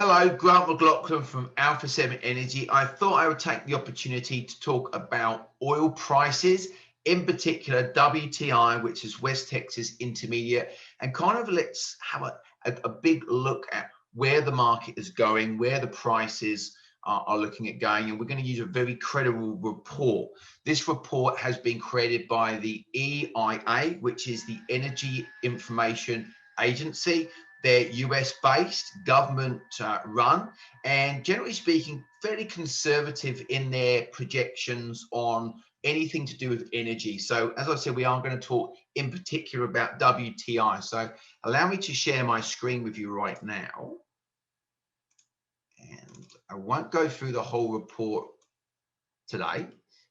Hello, Grant McLaughlin from Alpha 7 Energy. I thought I would take the opportunity to talk about oil prices, in particular WTI, which is West Texas Intermediate, and kind of let's have a big look at where the market is going, where the prices are looking at going, and we're going to use a very credible report. This report has been created by the EIA, which is the Energy Information Agency. They're US based, government run, and generally speaking, fairly conservative in their projections on anything to do with energy. So, as I said, we are going to talk in particular about WTI. So, allow me to share my screen with you right now. And I won't go through the whole report today.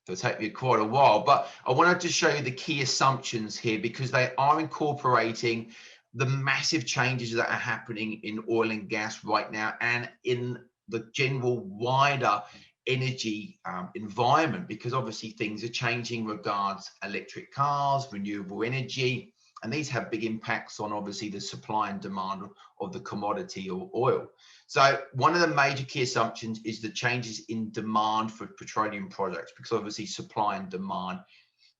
It'll take me quite a while, but I wanted to show you the key assumptions here because they are incorporating the massive changes that are happening in oil and gas right now and in the general wider energy environment, because obviously things are changing regards electric cars, renewable energy, and these have big impacts on obviously the supply and demand of the commodity or oil. So one of the major key assumptions is the changes in demand for petroleum products, because obviously supply and demand,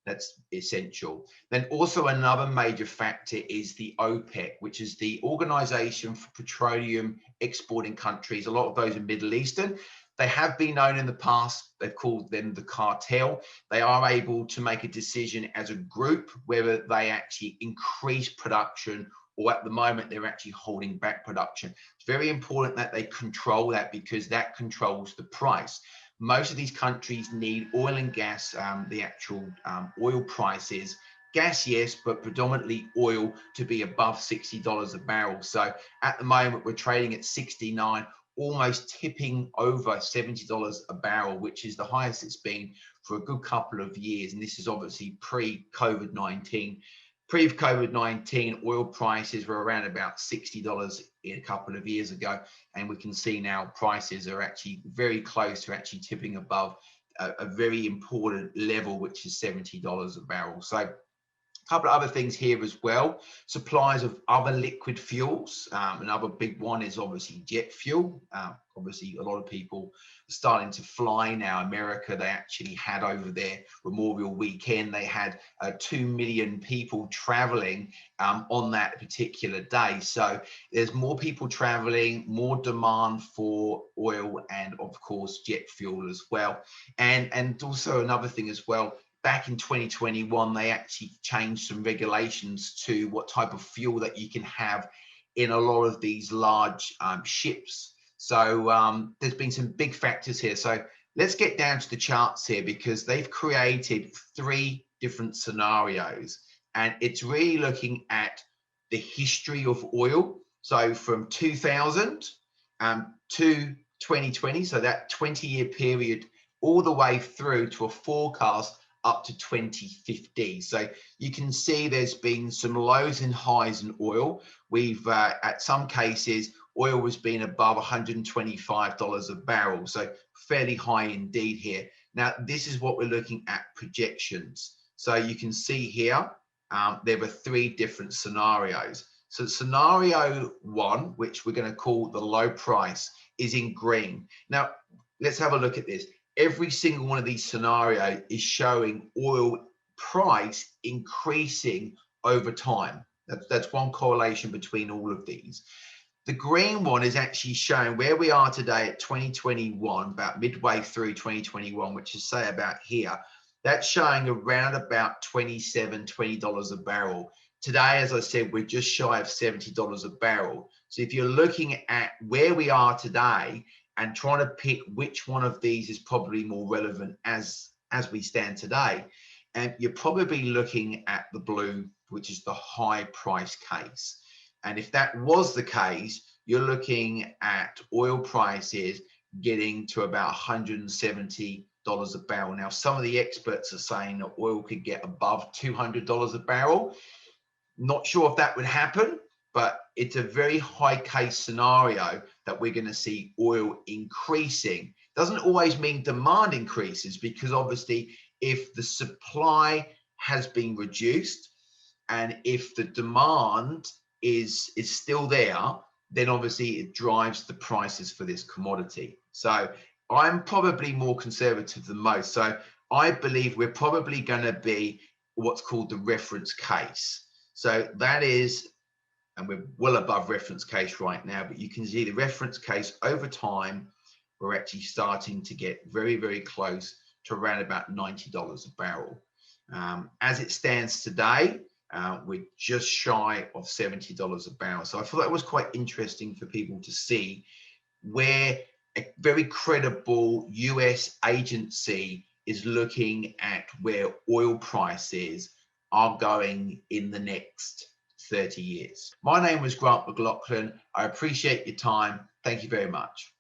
that's essential. Then also another major factor is the OPEC, which is the Organization for Petroleum Exporting Countries. A lot of those are Middle Eastern. They have been known in the past, they've called them the cartel. They are able to make a decision as a group whether they actually increase production or at the moment they're actually holding back production. It's very important that they control that because that controls the price. Most of these countries need oil and gas, the actual oil prices, gas, yes, but predominantly oil to be above $60 a barrel. So at the moment, we're trading at 69, almost tipping over $70 a barrel, which is the highest it's been for a good couple of years. And this is obviously pre-COVID-19. Pre-COVID-19, oil prices were around about $60 a couple of years ago, and we can see now prices are actually very close to actually tipping above a very important level, which is $70 a barrel. So a couple of other things here as well. Supplies of other liquid fuels. Another big one is obviously jet fuel. Obviously, a lot of people are starting to fly now. America, they actually had over their Memorial Weekend, they had 2 million people traveling on that particular day. So there's more people traveling, more demand for oil and of course jet fuel as well. And also another thing as well, back in 2021, they actually changed some regulations to what type of fuel that you can have in a lot of these large ships. So there's been some big factors here. So let's get down to the charts here because they've created 3 different scenarios, and it's really looking at the history of oil. So from 2000 to 2020, so that 20-year period, all the way through to a forecast up to 2050. So you can see there's been some lows and highs in oil. We've, at some cases, oil was being above $125 a barrel. So fairly high indeed here. Now, this is what we're looking at projections. So you can see here, there were 3 different scenarios. So scenario 1, which we're going to call the low price, is in green. Now, let's have a look at this. Every single one of these scenarios is showing oil price increasing over time. That's one correlation between all of these. The green one is actually showing where we are today at 2021, about midway through 2021, which is say about here. That's showing around about $27, $20 a barrel. Today, as I said, we're just shy of $70 a barrel. So if you're looking at where we are today and trying to pick which one of these is probably more relevant as we stand today, and you're probably looking at the blue, which is the high price case. And if that was the case, you're looking at oil prices getting to about $170 a barrel. Now, some of the experts are saying that oil could get above $200 a barrel. Not sure if that would happen, but it's a very high case scenario that we're going to see oil increasing. Doesn't always mean demand increases, because obviously if the supply has been reduced and if the demand is still there, then obviously it drives the prices for this commodity. So I'm probably more conservative than most. So I believe we're probably going to be what's called the reference case. So that is, and we're well above reference case right now, but you can see the reference case over time, we're actually starting to get very, very close to around about $90 a barrel. As it stands today, we're just shy of $70 a barrel. So I thought that was quite interesting for people to see where a very credible US agency is looking at where oil prices are going in the next 30 years. My name was Grant McLaughlin. I appreciate your time. Thank you very much.